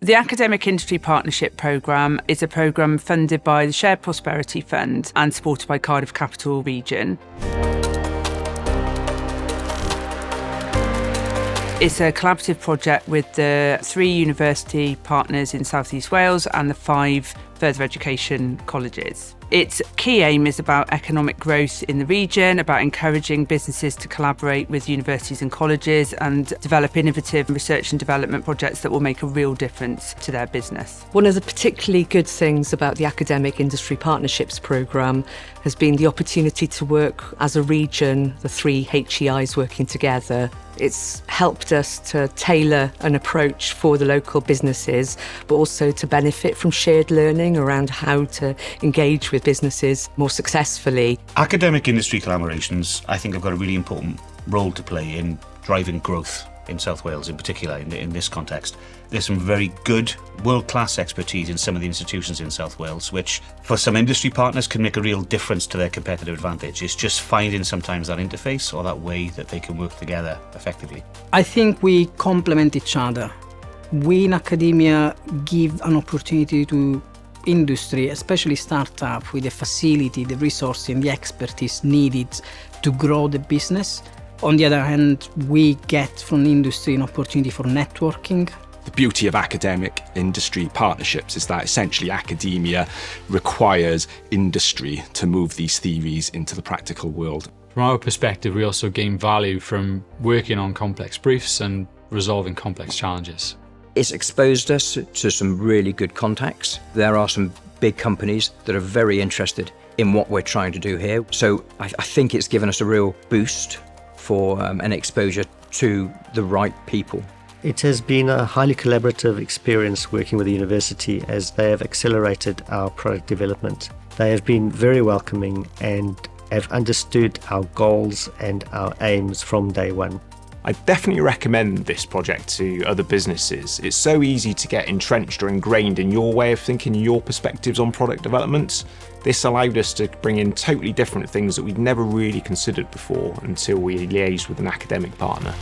The Academic Industry Partnership Programme is a programme funded by the Shared Prosperity Fund and supported by Cardiff Capital Region. It's a collaborative project with the 3 university partners in South East Wales and the 5 further education colleges. Its key aim is about economic growth in the region, about encouraging businesses to collaborate with universities and colleges and develop innovative research and development projects that will make a real difference to their business. One of the particularly good things about the Academic Industry Partnerships programme has been the opportunity to work as a region, the 3 HEIs working together. It's helped us to tailor an approach for the local businesses, but also to benefit from shared learning around how to engage with businesses more successfully. Academic industry collaborations, I think, have got a really important role to play in driving growth in South Wales, in particular, in this context. There's some very good, world-class expertise in some of the institutions in South Wales, which for some industry partners can make a real difference to their competitive advantage. It's just finding sometimes that interface or that way that they can work together effectively. I think we complement each other. We in academia give an opportunity to industry, especially startup, with the facility, the resources and the expertise needed to grow the business. On the other hand, we get from industry an opportunity for networking. The beauty of academic industry partnerships is that essentially academia requires industry to move these theories into the practical world. From our perspective, we also gain value from working on complex briefs and resolving complex challenges. It's exposed us to some really good contacts. There are some big companies that are very interested in what we're trying to do here. So I think it's given us a real boost for an exposure to the right people. It has been a highly collaborative experience working with the university as they have accelerated our product development. They have been very welcoming and have understood our goals and our aims from day one. I definitely recommend this project to other businesses. It's so easy to get entrenched or ingrained in your way of thinking, your perspectives on product development. This allowed us to bring in totally different things that we'd never really considered before until we liaised with an academic partner.